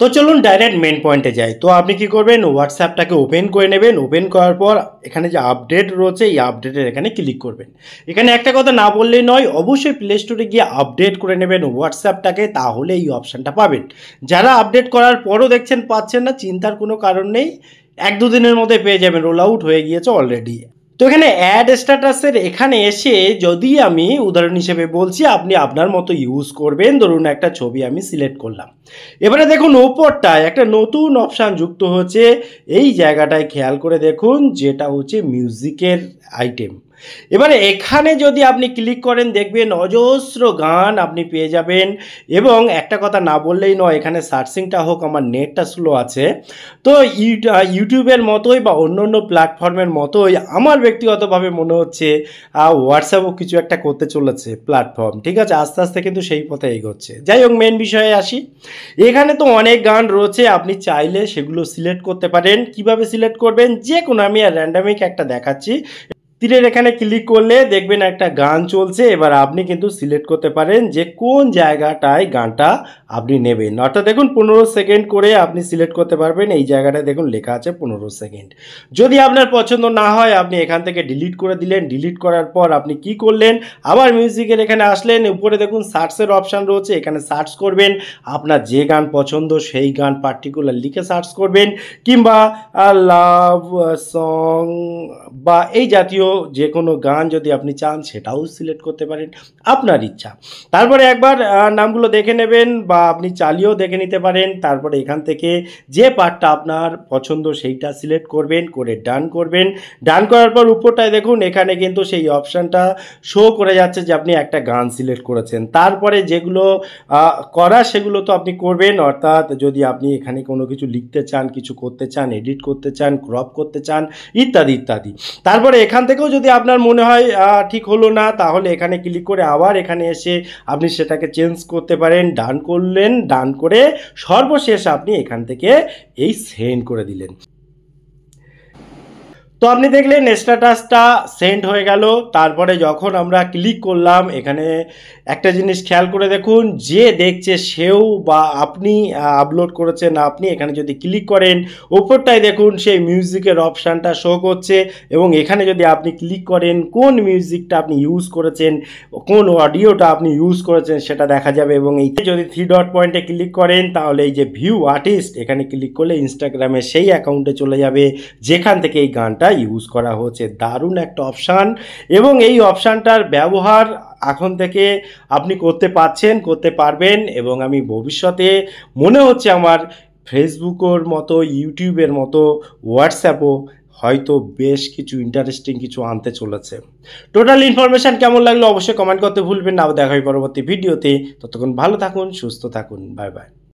তো চলুন direct main পয়েন্টে যাই। তো আপনি কি করবেন, হোয়াটসঅ্যাপটাকে ওপেন করে নেবেন। ওপেন করার পর এখানে যে আপডেট রয়েছে এই আপডেটের এখানে ক্লিক করবেন। এখানে একটা কথা না বললেই নয়, অবশ্যই প্লে স্টোরে গিয়ে আপডেট করে নেবেন হোয়াটসঅ্যাপটাকে, তাহলে এই অপশানটা পাবেন। যারা আপডেট করার পরও দেখছেন পাচ্ছেন না, চিন্তার কোনো কারণ নেই, 1-2 দিনের মধ্যে পেয়ে যাবেন, রোল আউট হয়ে গিয়েছে অলরেডি। তো এখানে অ্যাড স্ট্যাটাসের এখানে এসে যদি আমি উদাহরণ হিসেবে বলছি, আপনি আপনার মতো ইউজ করবেন। ধরুন একটা ছবি আমি সিলেক্ট করলাম, এবারে দেখুন ওপরটায় একটা নতুন অপশান যুক্ত হচ্ছে। এই জায়গাটায় খেয়াল করে দেখুন, যেটা হচ্ছে মিউজিকের আইটেম। এবারে এখানে যদি আপনি ক্লিক করেন দেখবেন অজস্র গান আপনি পেয়ে যাবেন। এবং একটা কথা না বললেই নয়, এখানে সার্চিংটা হোক, আমার নেটটা স্লো আছে। তো ইউটিউবের মতোই বা অন্য অন্য প্ল্যাটফর্মের মতোই আমার ব্যক্তিগতভাবে মনে হচ্ছে হোয়াটসঅ্যাপও কিছু একটা করতে চলেছে প্ল্যাটফর্ম, ঠিক আছে, আস্তে আস্তে কিন্তু সেই পথে এগোচ্ছে। যাই হোক, মেন বিষয়ে আসি। এখানে তো অনেক গান রয়েছে, আপনি চাইলে সেগুলো সিলেক্ট করতে পারেন। কিভাবে সিলেক্ট করবেন, যে কোনো আমি র্যান্ডামিক একটা দেখাচ্ছি। তীরের এখানে ক্লিক করলে দেখবেন একটা গান চলছে। এবার আপনি কিন্তু সিলেক্ট করতে পারেন যে কোন জায়গাটায় গানটা আপনি নেবেন। অর্থাৎ দেখুন 15 সেকেন্ড করে আপনি সিলেক্ট করতে পারবেন। এই জায়গাটায় দেখুন লেখা আছে 15 সেকেন্ড। যদি আপনার পছন্দ না হয় আপনি এখান থেকে ডিলিট করে দিলেন। ডিলিট করার পর আপনি কি করলেন, আবার মিউজিকের এখানে আসলেন, উপরে দেখুন সার্চের অপশান রয়েছে, এখানে সার্চ করবেন আপনার যে গান পছন্দ সেই গান পার্টিকুলার লিখে সার্চ করবেন, কিংবা লাভ সং বা এই জাতীয় যে কোনো গান যদি আপনি চান সেটাও সিলেক্ট করতে পারেন, আপনার ইচ্ছা। তারপরে একবার নামগুলো দেখে নেবেন বা আপনি চালিয়েও দেখে নিতে পারেন। তারপরে এখান থেকে যে পার্টটা আপনার পছন্দ সেইটা সিলেক্ট করবেন, করে ডান করবেন। ডান করার পর উপরটায় দেখুন এখানে কিন্তু সেই অপশানটা শো করে যাচ্ছে যে আপনি একটা গান সিলেক্ট করেছেন। তারপরে যেগুলো করা সেগুলো তো আপনি করবেন। অর্থাৎ যদি আপনি এখানে কোনো কিছু লিখতে চান, কিছু করতে চান, এডিট করতে চান, ক্রপ করতে চান, ইত্যাদি ইত্যাদি। তারপরে এখান থেকেও যদি আপনার মনে হয় ঠিক হলো না, তাহলে এখানে ক্লিক করে আবার এখানে এসে আপনি সেটাকে চেঞ্জ করতে পারেন। ডান করলেন, ডান করে সর্বশেষ আপনি এখান থেকে এই সেন্ড করে দিলেন। তো আপনি দেখলেন স্ট্যাটাসটা সেন্ড হয়ে গেল। তারপরে যখন আমরা ক্লিক করলাম, এখানে একটা জিনিস খেয়াল করে দেখুন, যে দেখছে সেও বা আপনি আপলোড করেছেন আপনি, এখানে যদি ক্লিক করেন উপরটায় দেখুন সেই মিউজিকের অপশানটা শো করছে। এবং এখানে যদি আপনি ক্লিক করেন কোন মিউজিকটা আপনি ইউজ করেছেন, কোন অডিওটা আপনি ইউজ করেছেন সেটা দেখা যাবে। এবং এইতে যদি 3 ডট পয়েন্টে ক্লিক করেন তাহলে এই যে ভিউ আর্টিস্ট, এখানে ক্লিক করলে ইনস্টাগ্রামে সেই অ্যাকাউন্টে চলে যাবে যেখান থেকে এই গানটা ইউজ করা হচ্ছে। দারুণ একটা অপশান, এবং এই অপশানটার ব্যবহার এখন থেকে আপনি করতে পারছেন, করতে পারবেন। এবং আমি ভবিষ্যতে মনে হচ্ছে আমার ফেসবুকের মতো, ইউটিউবের মতো হোয়াটসঅ্যাপও হয়তো বেশ কিছু ইন্টারেস্টিং কিছু আনতে চলেছে। টোটাল ইনফরমেশান কেমন লাগলো অবশ্যই কমেন্ট করতে ভুলবেন না। দেখা হয় পরবর্তী ভিডিওতে। ততক্ষণ ভালো থাকুন, সুস্থ থাকুন, বাই বাই।